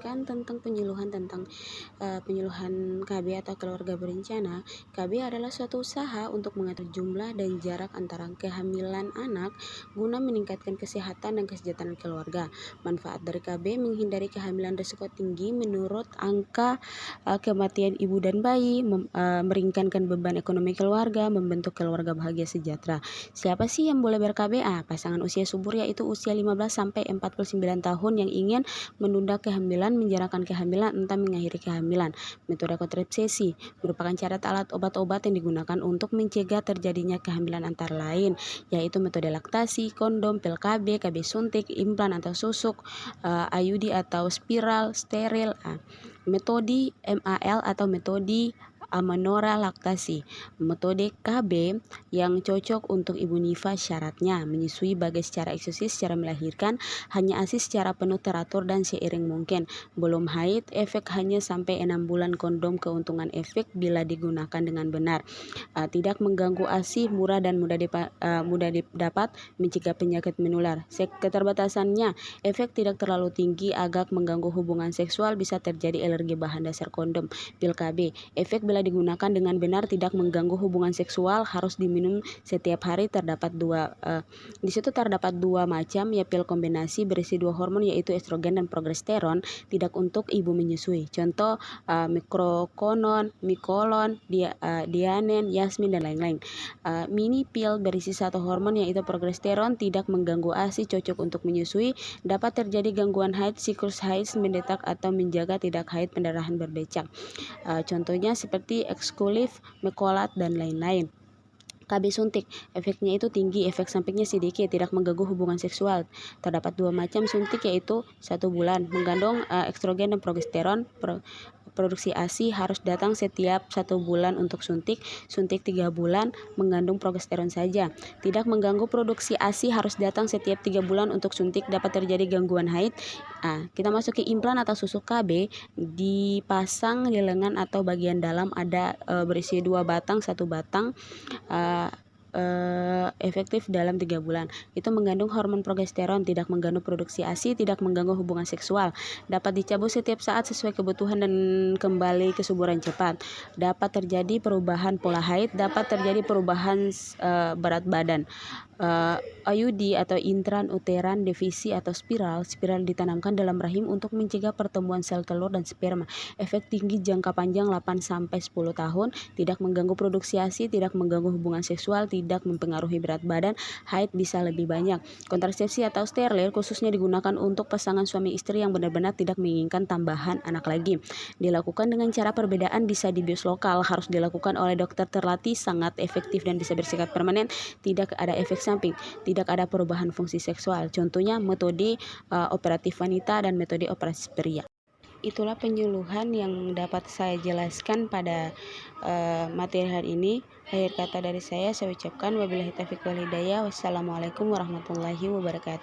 jelaskan tentang penyuluhan KB atau keluarga berencana. KB adalah suatu usaha untuk mengatur jumlah dan jarak antara kehamilan anak guna meningkatkan kesehatan dan kesejahteraan keluarga. Manfaat dari KB: menghindari kehamilan risiko tinggi menurut angka kematian ibu dan bayi, meringankan beban ekonomi keluarga, membentuk keluarga bahagia sejahtera. Siapa sih yang boleh ber-KB? Pasangan usia subur, yaitu usia 15 sampai 49 tahun yang ingin menunda kehamilan, menjarakan kehamilan, entah mengakhiri kehamilan. Metode kontrasepsi merupakan syarat alat obat-obat yang digunakan untuk mencegah terjadinya kehamilan antara lain, yaitu metode laktasi, kondom, pil KB, KB suntik, implan atau susuk, IUD atau spiral, steril, metode MAL atau metode amenorrhea laktasi. Metode KB yang cocok untuk ibu nifas syaratnya: menyusui bagai secara eksklusif secara melahirkan, hanya ASI secara penuh teratur dan seiring mungkin, belum haid, efek hanya sampai 6 bulan, kondom keuntungan efek bila digunakan dengan benar, tidak mengganggu ASI, murah dan mudah didapat, mencegah penyakit menular. Keterbatasannya: efek tidak terlalu tinggi, agak mengganggu hubungan seksual, bisa terjadi alergi bahan dasar kondom. Pil KB, efek bila digunakan dengan benar, tidak mengganggu hubungan seksual, harus diminum setiap hari. Di situ terdapat dua macam, ya, pil kombinasi berisi dua hormon, yaitu estrogen dan progesteron, tidak untuk ibu menyusui. Contoh microquinone, micolon, dianen, yasmin dan lain-lain. Mini pil berisi satu hormon, yaitu progesteron, tidak mengganggu ASI, cocok untuk menyusui, dapat terjadi gangguan haid, siklus haid mendetak atau menjaga tidak haid, pendarahan berdecak. Contohnya seperti Exculif, Mecolat dan lain-lain. KB suntik, efeknya itu tinggi, efek sampingnya sedikit, tidak mengganggu hubungan seksual. Terdapat dua macam suntik, yaitu 1 bulan, mengandung estrogen dan progesteron. Produksi ASI harus datang setiap 1 bulan untuk suntik. Suntik 3 bulan, mengandung progesteron saja. Tidak mengganggu produksi ASI, harus datang setiap 3 bulan untuk suntik, dapat terjadi gangguan haid. Kita masuk ke implan atau susuk KB, dipasang di lengan atau bagian dalam, ada berisi 2 batang, 1 batang, efektif dalam 3 bulan. Itu mengandung hormon progesteron, tidak mengganggu produksi ASI, tidak mengganggu hubungan seksual, dapat dicabut setiap saat sesuai kebutuhan dan kembali kesuburan cepat. Dapat terjadi perubahan pola haid, dapat terjadi perubahan berat badan. IUD atau intrauteran divisi atau spiral ditanamkan dalam rahim untuk mencegah pertumbuhan sel telur dan sperma. Efek tinggi jangka panjang 8 sampai 10 tahun, tidak mengganggu produksi ASI, tidak mengganggu hubungan seksual, tidak mempengaruhi berat badan, haid bisa lebih banyak. Kontrasepsi atau steril khususnya digunakan untuk pasangan suami istri yang benar-benar tidak menginginkan tambahan anak lagi. Dilakukan dengan cara perbedaan, bisa di bios lokal, harus dilakukan oleh dokter terlatih, sangat efektif dan bisa bersifat permanen, tidak ada efek samping, tidak ada perubahan fungsi seksual. Contohnya metode operatif wanita dan metode operasi pria. Itulah penyuluhan yang dapat saya jelaskan pada materi hari ini. Akhir kata dari saya ucapkan wabillahi taufiq wal hidayah. Wassalamualaikum warahmatullahi wabarakatuh.